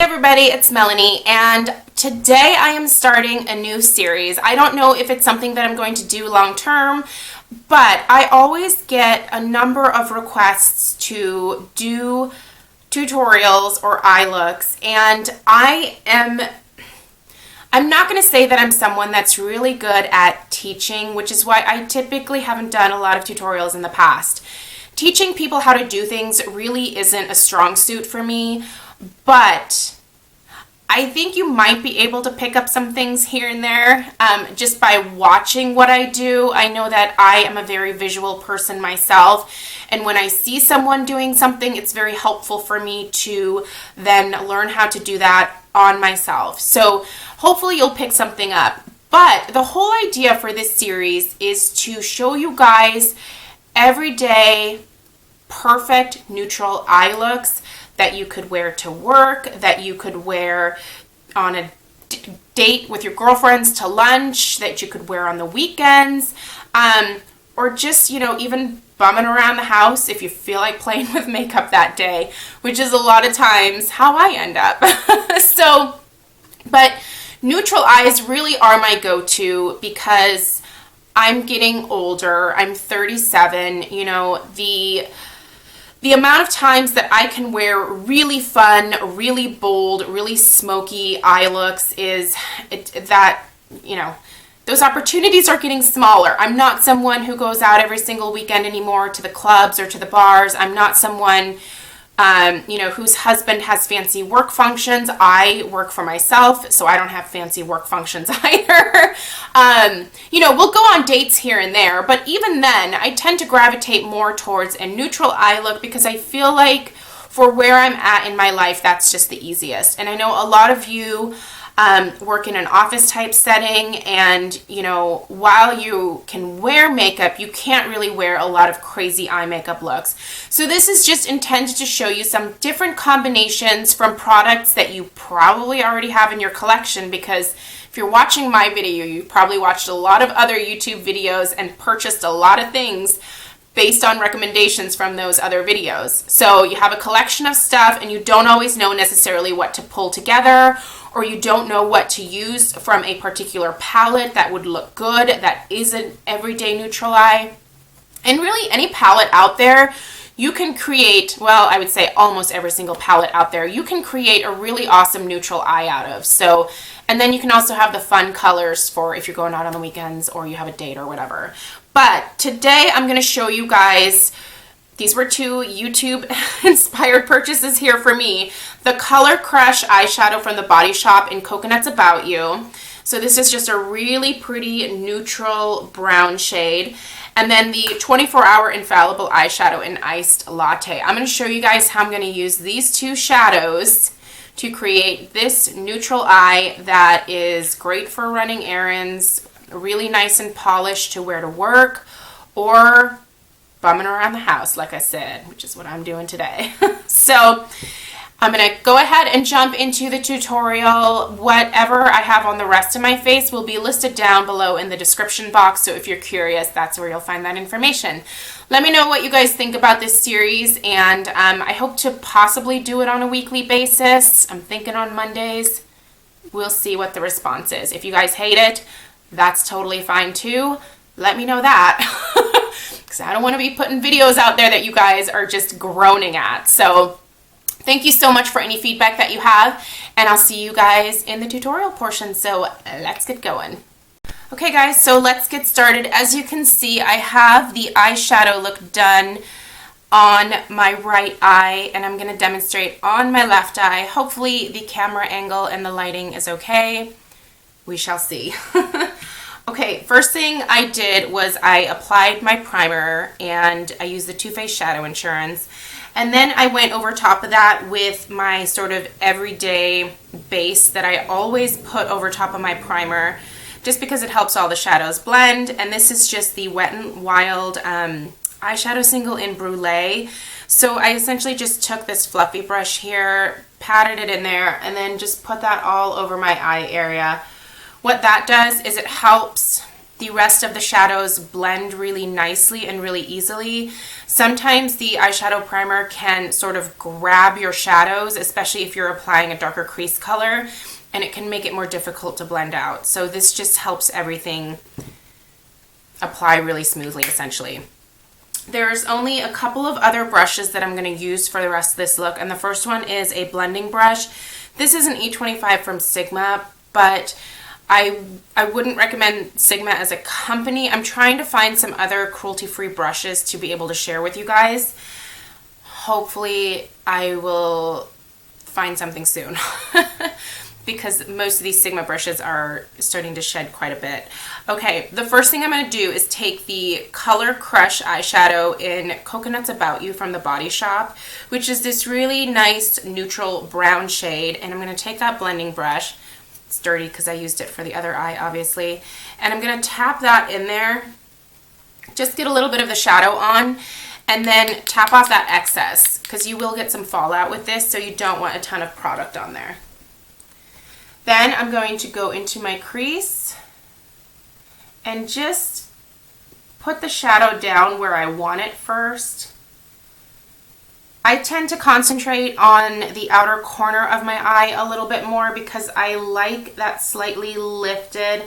everybody, it's Melanie, and today I am starting a new series. I don't know if it's something that I'm going to do long term, but I always get a number of requests to do tutorials or eye looks, and I'm not going to say that I'm someone that's really good at teaching, which is why I typically haven't done a lot of tutorials in the past. Teaching people how to do things really isn't a strong suit for me, but I think you might be able to pick up some things here and there just by watching what I do. I know that I am a very visual person myself, and when I see someone doing something, it's very helpful for me to then learn how to do that on myself. So hopefully you'll pick something up. But the whole idea for this series is to show you guys everyday perfect neutral eye looks that you could wear to work, that you could wear on a date with your girlfriends to lunch, that you could wear on the weekends, or just, even bumming around the house if you feel like playing with makeup that day, which is a lot of times how I end up. But neutral eyes really are my go-to because I'm getting older. I'm 37. The amount of times that I can wear really fun, really bold, really smoky eye looks those opportunities are getting smaller. I'm not someone who goes out every single weekend anymore to the clubs or to the bars. I'm not someone whose husband has fancy work functions. I work for myself, so I don't have fancy work functions either. We'll go on dates here and there, but even then, I tend to gravitate more towards a neutral eye look because I feel like for where I'm at in my life, that's just the easiest. And I know a lot of you work in an office type setting, and while you can wear makeup, you can't really wear a lot of crazy eye makeup looks. So this is just intended to show you some different combinations from products that you probably already have in your collection, because if you're watching my video, you probably watched a lot of other YouTube videos and purchased a lot of things based on recommendations from those other videos. So you have a collection of stuff and you don't always know necessarily what to pull together, or you don't know what to use from a particular palette that would look good, that is an everyday neutral eye. And really any palette out there, you can create, well, I would say almost every single palette out there, you can create a really awesome neutral eye out of. So, and then you can also have the fun colors for if you're going out on the weekends or you have a date or whatever. But today I'm going to show you guys, these were two YouTube inspired purchases here for me. The Color Crush eyeshadow from the Body Shop in Coconut's About You. So this is just a really pretty neutral brown shade. And then the 24-Hour Infallible eyeshadow in Iced Latte. I'm going to show you guys how I'm going to use these two shadows to create this neutral eye that is great for running errands, really nice and polished to wear to work, or bumming around the house, like I said, which is what I'm doing today. So I'm going to go ahead and jump into the tutorial. Whatever I have on the rest of my face will be listed down below in the description box, so if you're curious, that's where you'll find that information. Let me know what you guys think about this series, and I hope to possibly do it on a weekly basis. I'm thinking on Mondays. We'll see what the response is. If you guys hate it, that's totally fine too. Let me know that, because I don't want to be putting videos out there that you guys are just groaning at. So thank you so much for any feedback that you have, and I'll see you guys in the tutorial portion. So let's get going. Okay guys, so let's get started. As you can see, I have the eyeshadow look done on my right eye, and I'm going to demonstrate on my left eye. Hopefully the camera angle and the lighting is okay. We shall see. Okay, first thing I did was I applied my primer, and I used the Too Faced Shadow Insurance. And then I went over top of that with my sort of everyday base that I always put over top of my primer, just because it helps all the shadows blend. And this is just the Wet n Wild eyeshadow single in Brulee. So I essentially just took this fluffy brush here, patted it in there, and then just put that all over my eye area. What that does is it helps the rest of the shadows blend really nicely and really easily. Sometimes the eyeshadow primer can sort of grab your shadows, especially if you're applying a darker crease color, and it can make it more difficult to blend out. So this just helps everything apply really smoothly, essentially. There's only a couple of other brushes that I'm going to use for the rest of this look, and the first one is a blending brush. This is an E25 from Sigma, but I wouldn't recommend Sigma as a company. I'm trying to find some other cruelty-free brushes to be able to share with you guys. Hopefully I will find something soon because most of these Sigma brushes are starting to shed quite a bit. Okay, the first thing I'm going to do is take the Color Crush eyeshadow in Coconut's About You from the Body Shop, which is this really nice neutral brown shade, and I'm going to take that blending brush. It's dirty because I used it for the other eye, obviously. And I'm going to tap that in there. Just get a little bit of the shadow on. And then tap off that excess because you will get some fallout with this, so you don't want a ton of product on there. Then I'm going to go into my crease and just put the shadow down where I want it first. I tend to concentrate on the outer corner of my eye a little bit more because I like that slightly lifted,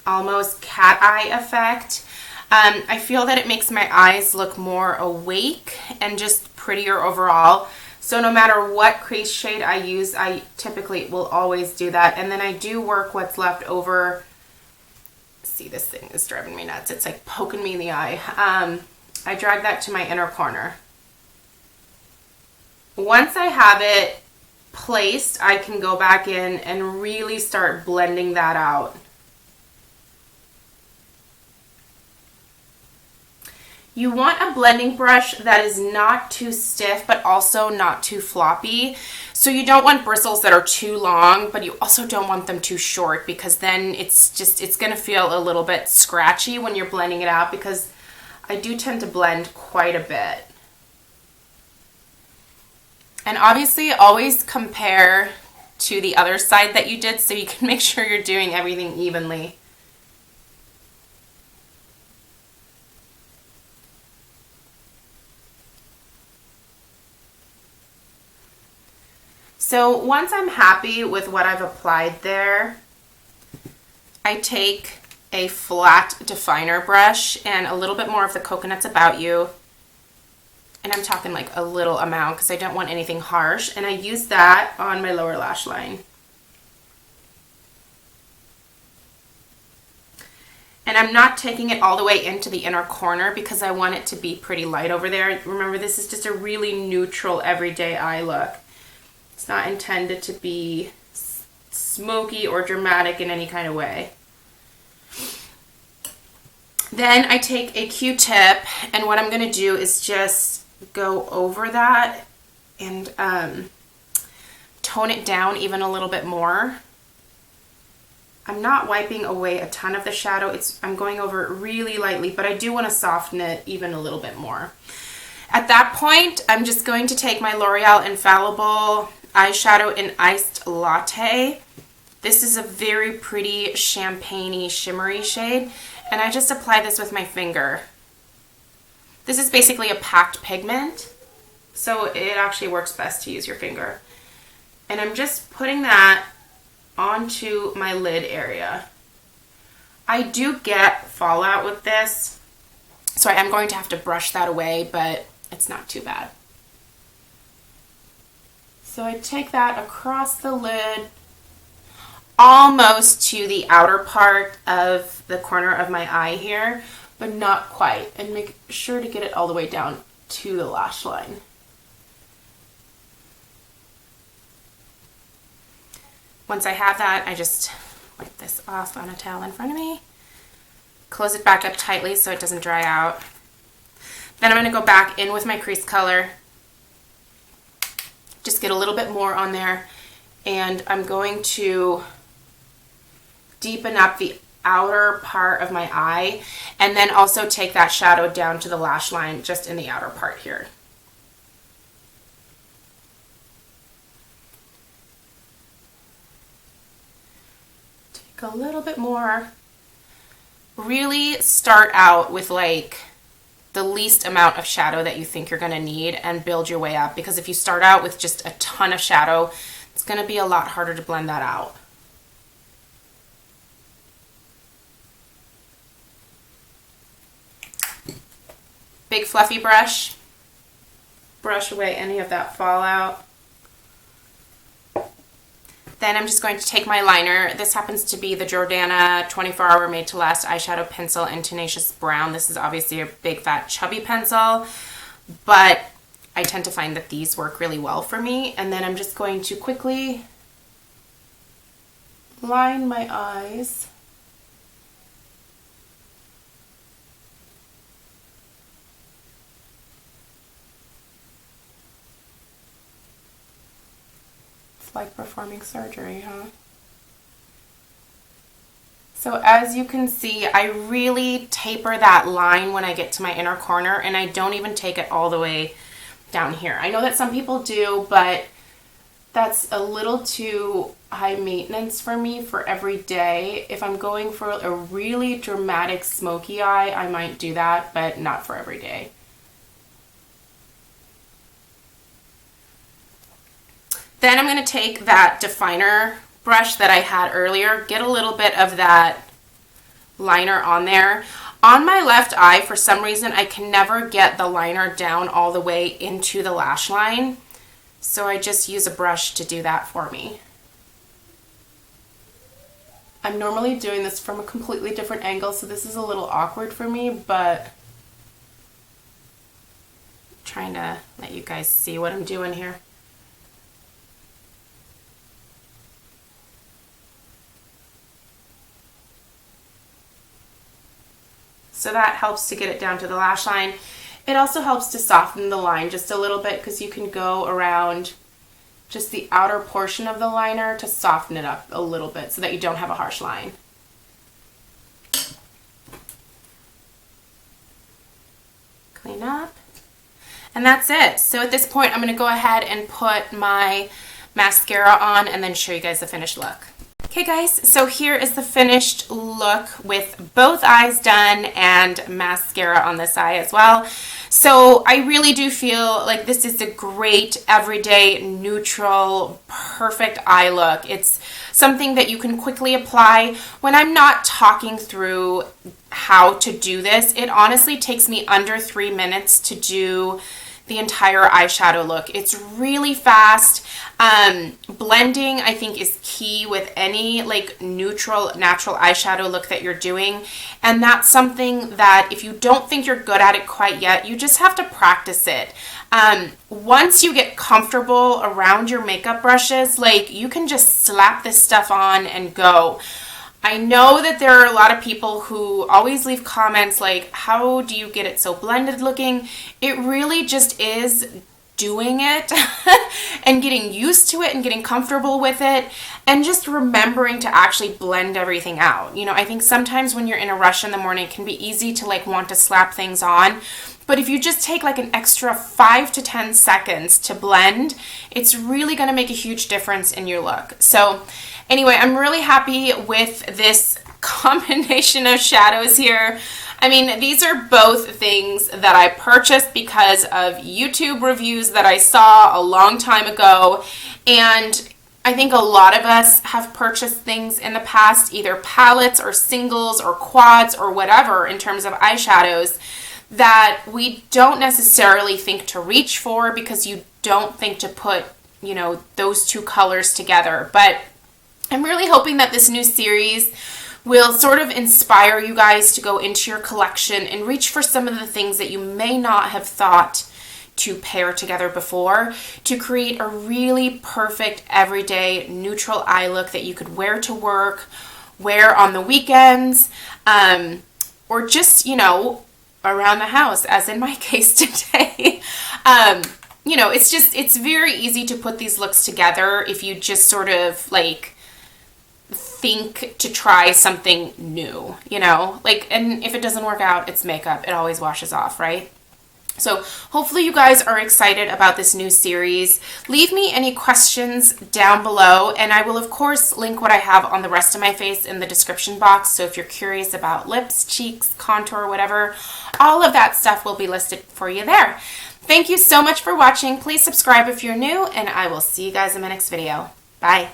almost cat eye effect. I feel that it makes my eyes look more awake and just prettier overall. So no matter what crease shade I use, I typically will always do that. And then I do work what's left over. See, this thing is driving me nuts. It's like poking me in the eye. I drag that to my inner corner. Once I have it placed, I can go back in and really start blending that out. You want a blending brush that is not too stiff, but also not too floppy. So you don't want bristles that are too long, but you also don't want them too short, because then it's going to feel a little bit scratchy when you're blending it out, because I do tend to blend quite a bit. And obviously always compare to the other side that you did so you can make sure you're doing everything evenly. So once I'm happy with what I've applied there, I take a flat definer brush and a little bit more of the Coconut's About You. And I'm talking like a little amount because I don't want anything harsh. And I use that on my lower lash line. And I'm not taking it all the way into the inner corner because I want it to be pretty light over there. Remember, this is just a really neutral, everyday eye look. It's not intended to be smoky or dramatic in any kind of way. Then I take a Q-tip, and what I'm going to do is just go over that and tone it down even a little bit more. I'm not wiping away a ton of the shadow. I'm going over it really lightly, but I do want to soften it even a little bit more. At that point, I'm just going to take my L'Oreal Infallible eyeshadow in Iced Latte. This is a very pretty champagne-y, shimmery shade, and I just apply this with my finger. This is basically a packed pigment, so it actually works best to use your finger. And I'm just putting that onto my lid area. I do get fallout with this, so I am going to have to brush that away, but it's not too bad. So I take that across the lid, almost to the outer part of the corner of my eye here, but not quite, and make sure to get it all the way down to the lash line. Once I have that, I just wipe this off on a towel in front of me, close it back up tightly so it doesn't dry out. Then I'm going to go back in with my crease color, just get a little bit more on there, and I'm going to deepen up the outer part of my eye, and then also take that shadow down to the lash line just in the outer part here. Take a little bit more, really start out with like the least amount of shadow that you think you're going to need and build your way up, because if you start out with just a ton of shadow, it's going to be a lot harder to blend that out. Big fluffy brush, brush away any of that fallout. Then I'm just going to take my liner. This happens to be the Jordana 24-Hour Made to Last Eyeshadow Pencil in Tenacious Brown. This is obviously a big, fat, chubby pencil, but I tend to find that these work really well for me. And then I'm just going to quickly line my eyes. Like performing surgery, huh? So as you can see, I really taper that line when I get to my inner corner, and I don't even take it all the way down here. I know that some people do, but that's a little too high maintenance for me for every day. If I'm going for a really dramatic smoky eye, I might do that, but not for every day. Then I'm going to take that definer brush that I had earlier, get a little bit of that liner on there. On my left eye, for some reason, I can never get the liner down all the way into the lash line. So I just use a brush to do that for me. I'm normally doing this from a completely different angle, so this is a little awkward for me, but I'm trying to let you guys see what I'm doing here. So that helps to get it down to the lash line. It also helps to soften the line just a little bit, because you can go around just the outer portion of the liner to soften it up a little bit so that you don't have a harsh line. Clean up. And that's it. So at this point, I'm going to go ahead and put my mascara on and then show you guys the finished look. Okay guys, so here is the finished look with both eyes done and mascara on this eye as well. So I really do feel like this is a great everyday neutral perfect eye look. It's something that you can quickly apply. When I'm not talking through how to do this, it honestly takes me under 3 minutes to do the entire eyeshadow look. It's really fast. Blending, I think, is key with any like neutral, natural eyeshadow look that you're doing. And that's something that if you don't think you're good at it quite yet, you just have to practice it. Once you get comfortable around your makeup brushes, like you can just slap this stuff on and go. I know that there are a lot of people who always leave comments like, how do you get it so blended looking? It really just is doing it and getting used to it and getting comfortable with it and just remembering to actually blend everything out. You know, I think sometimes when you're in a rush in the morning, it can be easy to like want to slap things on. But if you just take like an extra 5 to 10 seconds to blend, it's really going to make a huge difference in your look. So anyway, I'm really happy with this combination of shadows here. I mean, these are both things that I purchased because of YouTube reviews that I saw a long time ago. And I think a lot of us have purchased things in the past, either palettes or singles or quads or whatever in terms of eyeshadows, that we don't necessarily think to reach for because you don't think to put, you know, those two colors together. But I'm really hoping that this new series will sort of inspire you guys to go into your collection and reach for some of the things that you may not have thought to pair together before to create a really perfect everyday neutral eye look that you could wear to work, wear on the weekends, or just, you know, around the house, as in my case today. You know, it's very easy to put these looks together if you just sort of like think to try something new, you know, like, and if it doesn't work out, it's makeup. It always washes off, right? So hopefully you guys are excited about this new series. Leave me any questions down below, and I will of course link what I have on the rest of my face in the description box. So if you're curious about lips, cheeks, contour, whatever, all of that stuff will be listed for you there. Thank you so much for watching. Please subscribe if you're new, and I will see you guys in my next video. Bye.